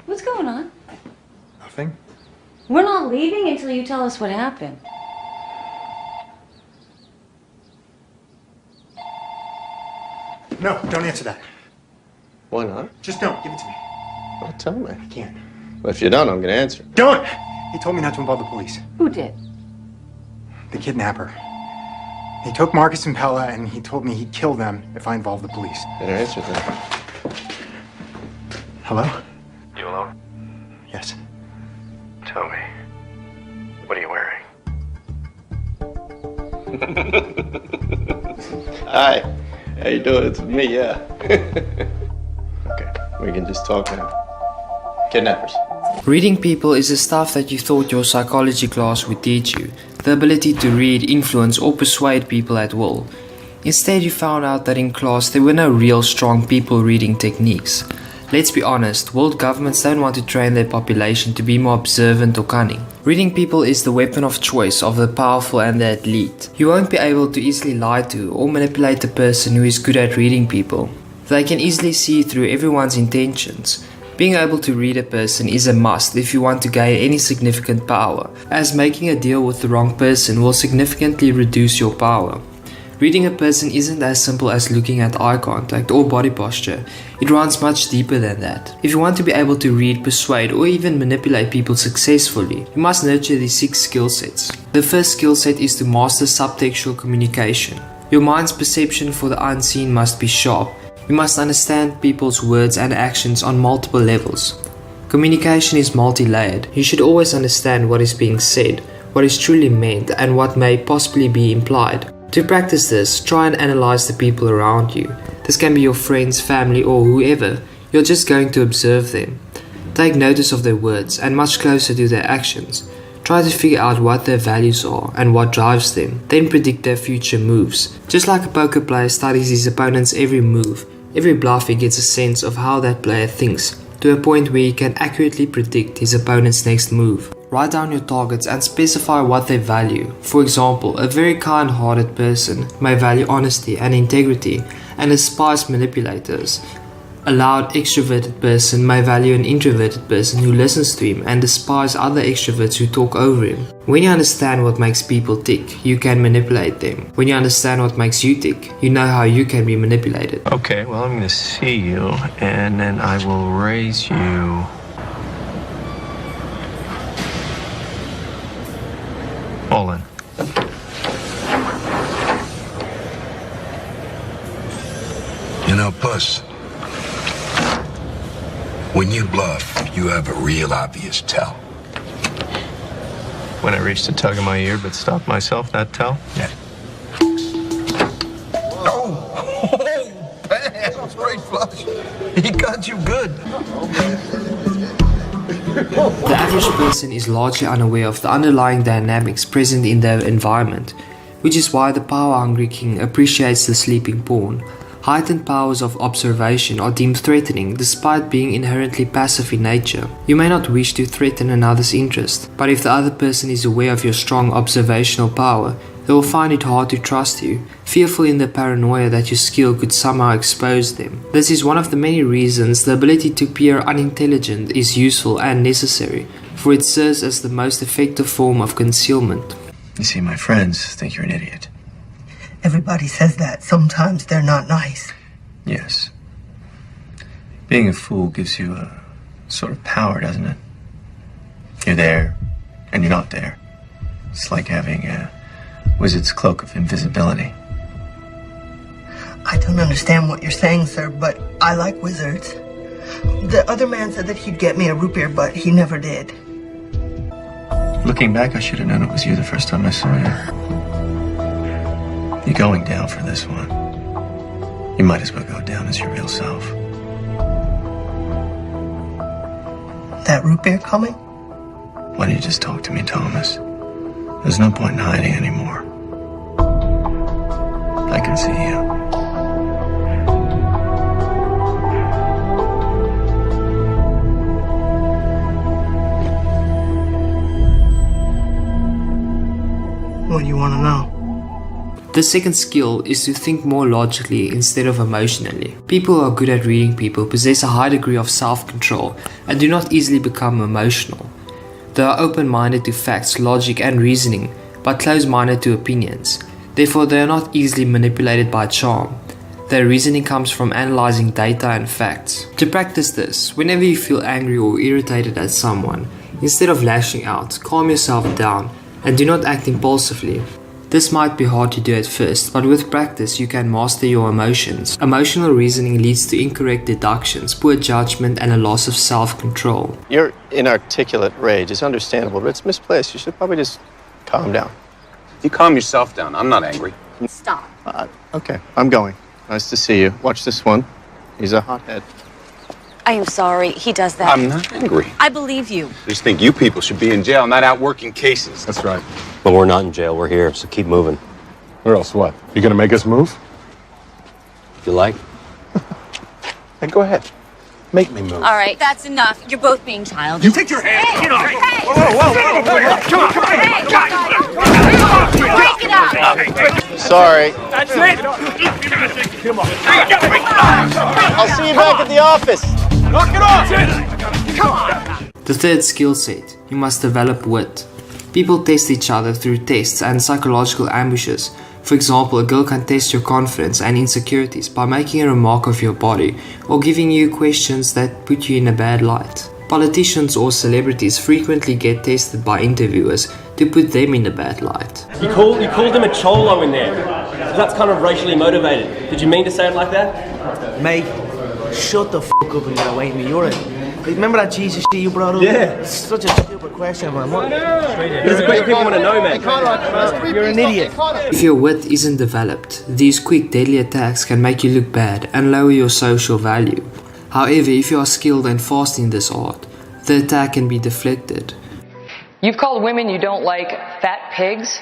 What's going on? Nothing. We're not leaving until you tell us what happened. No, don't answer that. Why not? Just don't. Give it to me. Well, tell me. I can't. Well, if you don't, I'm going to answer. Don't! He told me not to involve the police. Who did? The kidnapper. He took Marcus and Pella, and he told me he'd kill them if I involved the police. Better answer then. Hello? You alone? Yes. Tell me, what are you wearing? Hi. How you doing? It's me, yeah. Okay, we can just talk now. Kidnappers. Reading people is the stuff that you thought your psychology class would teach you. The ability to read, influence or persuade people at will. Instead, you found out that in class there were no real strong people reading techniques. Let's be honest, world governments don't want to train their population to be more observant or cunning. Reading people is the weapon of choice of the powerful and the elite. You won't be able to easily lie to or manipulate the person who is good at reading people. They can easily see through everyone's intentions. Being able to read a person is a must if you want to gain any significant power, as making a deal with the wrong person will significantly reduce your power. Reading a person isn't as simple as looking at eye contact or body posture. It runs much deeper than that. If you want to be able to read, persuade or even manipulate people successfully, you must nurture these 6 skill sets. The first skill set is to master subtextual communication. Your mind's perception for the unseen must be sharp. You must understand people's words and actions on multiple levels. Communication is multi-layered. You should always understand what is being said, what is truly meant, and what may possibly be implied. To practice this, try and analyze the people around you. This can be your friends, family, or whoever. You're just going to observe them. Take notice of their words and much closer to their actions. Try to figure out what their values are and what drives them, then predict their future moves. Just like a poker player studies his opponent's every move, every bluff he gets a sense of how that player thinks, to a point where he can accurately predict his opponent's next move. Write down your targets and specify what they value. For example, a very kind-hearted person may value honesty and integrity and despise manipulators. A loud extroverted person may value an introverted person who listens to him and despise other extroverts who talk over him. When you understand what makes people tick, you can manipulate them. When you understand what makes you tick, you know how you can be manipulated. Okay, well, I'm going to see you, and then I will raise you. All in. You know, Puss, when you bluff, you have a real obvious tell. When I reached a tug in my ear but stopped myself, that tell? Yeah. Oh, bam! Straight flush. He got you good. The average person is largely unaware of the underlying dynamics present in their environment, which is why the power-hungry king appreciates the sleeping pawn. Heightened powers of observation are deemed threatening despite being inherently passive in nature. You may not wish to threaten another's interest, but if the other person is aware of your strong observational power, they will find it hard to trust you, fearful in the paranoia that your skill could somehow expose them. This is one of the many reasons the ability to appear unintelligent is useful and necessary, for it serves as the most effective form of concealment. You see, my friends think you're an idiot. Everybody says that. Sometimes they're not nice. Yes. Being a fool gives you a sort of power, doesn't it? You're there, and you're not there. It's like having a wizard's cloak of invisibility. I don't understand what you're saying, sir, but I like wizards. The other man said that he'd get me a root beer, but he never did. Looking back, I should have known it was you the first time I saw you. You're going down for this one. You might as well go down as your real self. That root beer coming? Why don't you just talk to me, Thomas? There's no point in hiding anymore. I can see you. What do you want to know? The second skill is to think more logically instead of emotionally. People who are good at reading people possess a high degree of self-control and do not easily become emotional. They are open-minded to facts, logic and reasoning, but closed-minded to opinions. Therefore, they are not easily manipulated by charm. Their reasoning comes from analyzing data and facts. To practice this, whenever you feel angry or irritated at someone, instead of lashing out, calm yourself down and do not act impulsively. This might be hard to do at first, but with practice you can master your emotions. Emotional reasoning leads to incorrect deductions, poor judgment and a loss of self-control. Your inarticulate rage is understandable, but it's misplaced. You should probably just calm down. You calm yourself down. I'm not angry. Stop. Okay, I'm going. Nice to see you. Watch this one. He's a hothead. I am sorry. He does that. I'm not angry. I believe you. I just think you people should be in jail, not out working cases. That's right. But we're not in jail. We're here, so keep moving. Or else what? You gonna make us move? If you like. Then go ahead. Make me move. All right, that's enough. You're both being childish. You take your hands. Hey, Get off. hey, Whoa. Come on. Hey, break it up. Sorry. That's it. Come on. I'll see you back at the office. Knock it off. Come on. The third skill set, you must develop wit. People test each other through tests and psychological ambushes. For example, a girl can test your confidence and insecurities by making a remark of your body or giving you questions that put you in a bad light. Politicians or celebrities frequently get tested by interviewers to put them in a bad light. You called him a cholo in there. That's kind of racially motivated. Did you mean to say it like that? Mate, shut the f*** up and get away from me. You're a... Remember that Jesus shit you brought up? Yeah. It's such a stupid question, man. What? There's a question people want to know, man. You're an idiot. If your wit isn't developed, these quick deadly attacks can make you look bad and lower your social value. However, if you are skilled and fast in this art, the attack can be deflected. You've called women you don't like fat pigs,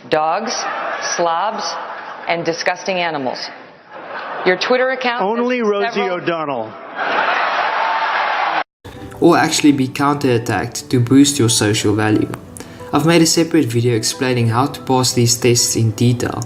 dogs, slobs, and disgusting animals. Your Twitter account... Only Rosie O'Donnell. Or actually be counter-attacked to boost your social value. I've made a separate video explaining how to pass these tests in detail.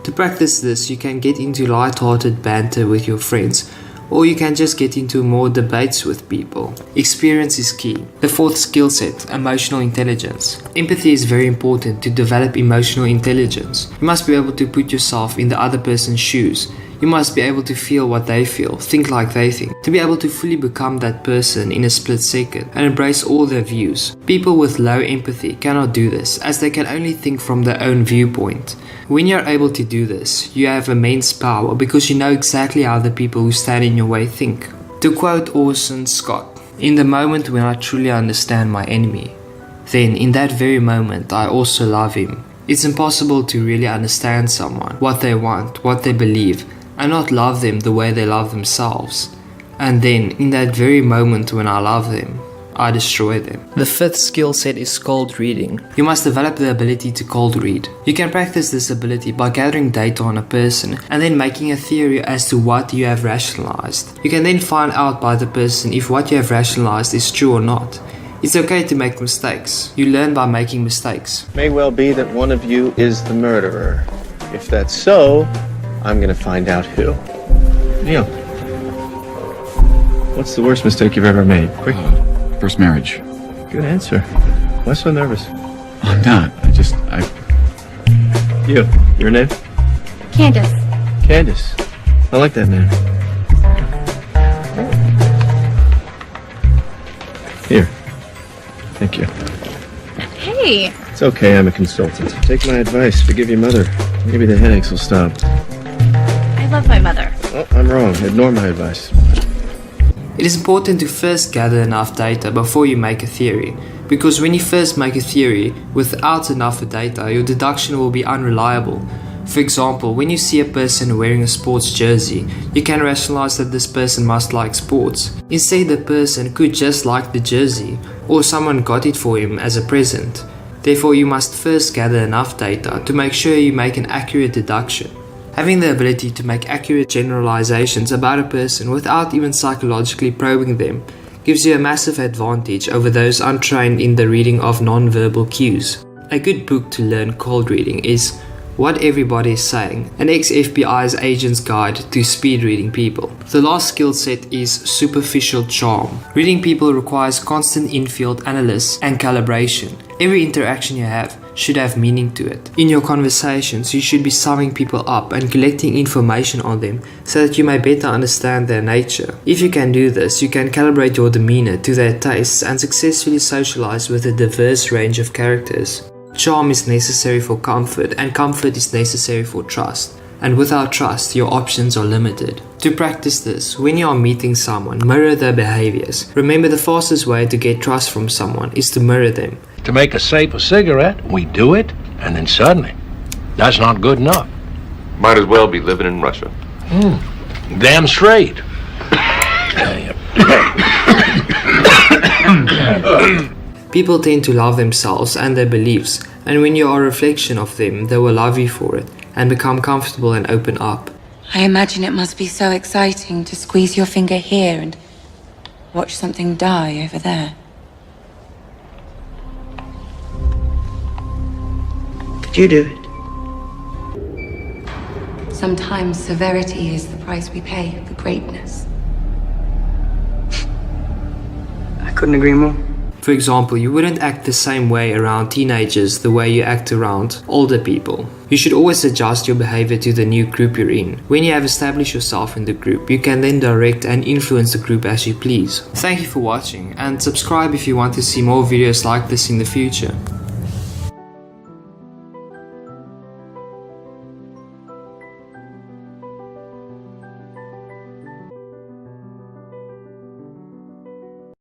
To practice this, you can get into light-hearted banter with your friends, or you can just get into more debates with people. Experience is key. The fourth skill set, emotional intelligence. Empathy is very important to develop emotional intelligence. You must be able to put yourself in the other person's shoes. You must be able to feel what they feel, think like they think, to be able to fully become that person in a split second and embrace all their views. People with low empathy cannot do this, as they can only think from their own viewpoint. When you're able to do this, you have immense power because you know exactly how the people who stand in your way think. To quote Orson Scott, "In the moment when I truly understand my enemy, then in that very moment I also love him." It's impossible to really understand someone, what they want, what they believe, and not love them the way they love themselves. And then, in that very moment when I love them, I destroy them. The fifth skill set is cold reading. You must develop the ability to cold read. You can practice this ability by gathering data on a person and then making a theory as to what you have rationalized. You can then find out by the person if what you have rationalized is true or not. It's okay to make mistakes. You learn by making mistakes. May well be that one of you is the murderer. If that's so, I'm gonna find out who. Neil, what's the worst mistake you've ever made? Quick. First marriage. Good answer. Why so nervous? I'm not. Your name? Candace. Candace. I like that name. Here. Thank you. Hey. It's okay, I'm a consultant. Take my advice, forgive your mother. Maybe the headaches will stop. I love my mother. Oh, I'm wrong. Ignore my advice. It is important to first gather enough data before you make a theory, because when you first make a theory without enough data, your deduction will be unreliable. For example, when you see a person wearing a sports jersey, you can rationalize that this person must like sports. Instead, the person could just like the jersey, or someone got it for him as a present. Therefore, you must first gather enough data to make sure you make an accurate deduction. Having the ability to make accurate generalizations about a person without even psychologically probing them gives you a massive advantage over those untrained in the reading of non-verbal cues. A good book to learn cold reading is What everybody is saying, an ex-FBI's agent's guide to speed reading people. The last skill set is superficial charm. Reading people requires constant in-field analysis and calibration. Every interaction you have should have meaning to it. In your conversations, you should be summing people up and collecting information on them so that you may better understand their nature. If you can do this, you can calibrate your demeanor to their tastes and successfully socialize with a diverse range of characters. Charm is necessary for comfort, and comfort is necessary for trust. And without trust, your options are limited. To practice this, when you are meeting someone, mirror their behaviors. Remember, the fastest way to get trust from someone is to mirror them. To make a safe a cigarette, we do it, and then suddenly, that's not good enough. Might as well be living in Russia. Damn straight. People tend to love themselves and their beliefs, and when you are a reflection of them, they will love you for it and become comfortable and open up. I imagine it must be so exciting to squeeze your finger here and watch something die over there. Could you do it? Sometimes severity is the price we pay for greatness. I couldn't agree more. For example, you wouldn't act the same way around teenagers the way you act around older people. You should always adjust your behavior to the new group you're in. When you have established yourself in the group, you can then direct and influence the group as you please. Thank you for watching, and subscribe if you want to see more videos like this in the future.